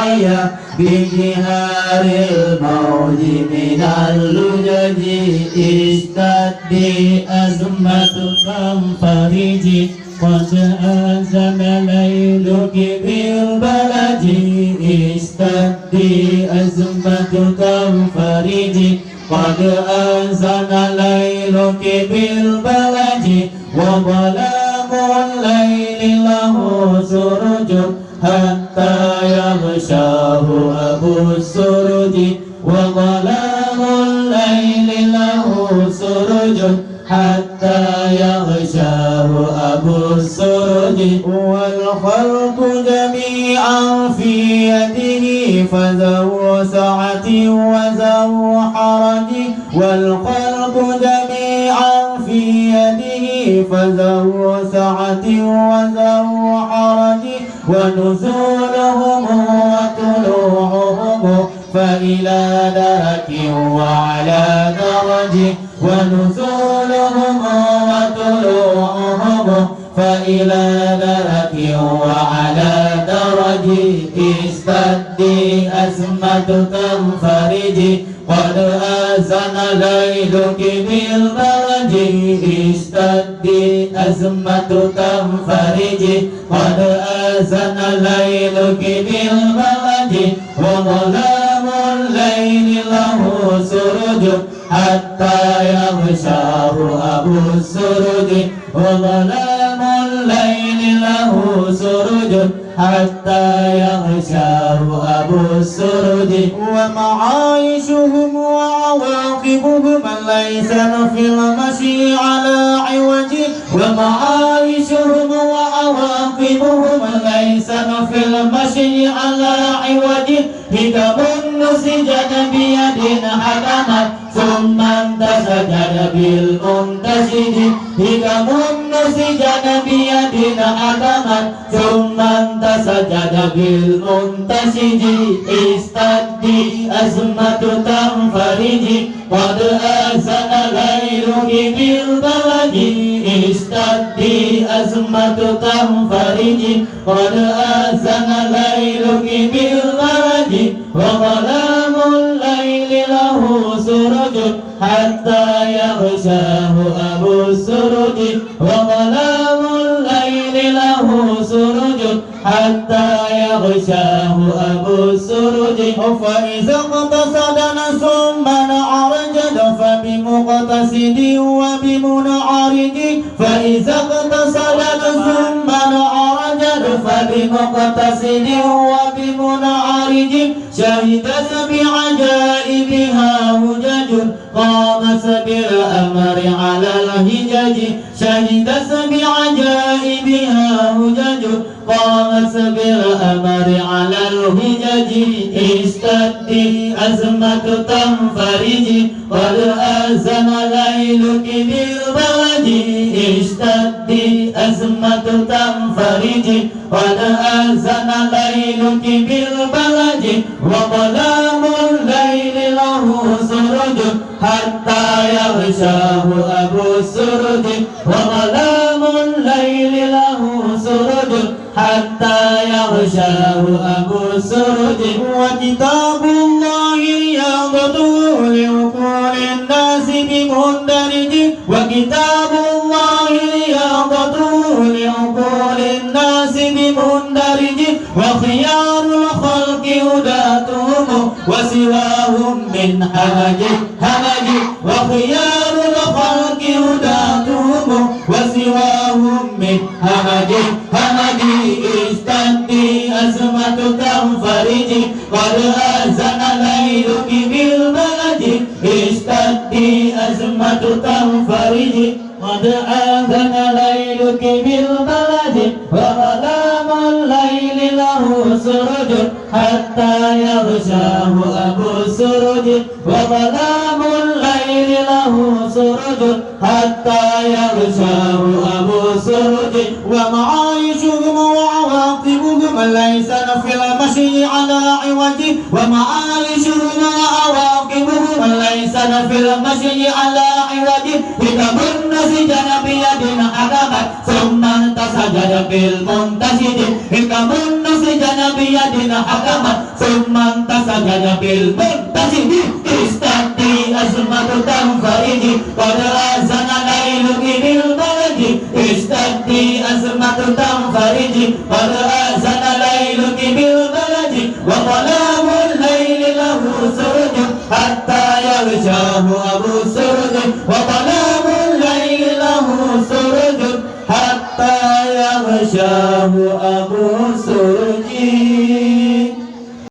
علي بجهار الموج من اللجج اشتدي أزمتكم فرجي قد أذن ليلك بالبلد اشتدي أزمتكم فرجي قد أذن ليلك بالبلد وظلام الليل له سرج حتى يغشاه أبو السرج وظلام الليل له سرج حتى يغشاه أبو السرج والخلق جميعا في يده فذو سعة وذو حرج والخلق جميعا في يده فذو سعة وذو حرج ونزولهم وطلوعهم فإلى درك وعلى درج ونزولهم وطلوعهم فإلى درك وعلى درج اشتدي أزمة تنفرج قد أذن ليلك بالبرج اشتدي أزمة تنفرج قد أذن ليلك بالبرج وظلام الليل له سرج حتى يغشاه أبو السرج وظلام الليل له سرج حتى يغشاه أبو السرج ومعايشهم وعواقبهم ليس في المشي على عوج ومعايشهم وعواقبهم ليس في المشي على عوج حكم نسجت بيد حكمت ثم انتسجت بالمنتسج حكم نسجت بيد حكمت ثم انتسجت بالمنتسج استدي أزمة تنفرج قد أذن ليلك بالبلد استدي أزمة تنفرج قد أذن ليلك بالبلد وظلام الليل له سرج حتى يغشاه أبو السرج وظلام الليل له سرج حتى يغشاه أبو السرج فإذا اقتصد ثم عرجت فبمقتصد وبمنعرج فإذا اقتصد ثم عرجت فبمقتصد وبمنعرج شهدت بعجائبها هجج قامت بالأمر على الهجج شهدت بعجائبها هجج قامت بالأمر على الهجج استدي أزمة تنفرج قد أذن ليلك بالبلد استدي أزمة تنفرج قد أذن ليلك بالبلد وظلام الليل له سرج حتى يغشاه أبو السرج وظلام الليل له سرج حتى يغشاه أبو السرج وكتاب الله رياضته لعقول الناس بمندرج وكتاب الله رياضته لعقول الناس بمندرج وخيار الخلق هداتهم وسواهم من همج وخيار الخلق هداتهم وسواهم من همج استدي أزمة تنفرج قد أذن ليلك بالبلد استدي أزمة تنفرج قد أذن ليلك بالبلد وظلام الليل له سرج حتى يغشاه أبو السرج وظلام الليل له سرج حتى يغشاه أبو السرج ومعايشهم وعواقبهم وليس في المشي على عوج ومعايشهما عواقبه وليس في المشي على عوج حكم سجن بيد حكمت ثم انتسجد بالمنتسج حكم سجن بيد حكمت ثم انتسجد بالمنتسج استدي أزمة تنفرج قد أذن ليلك بالبلد استدي أزمة تنفرج قد أذن ليلك بالبلد وظلام الليل له سرج حتى يغشاه أبو السرج وظلام الليل له سرج حتى يغشاه أبو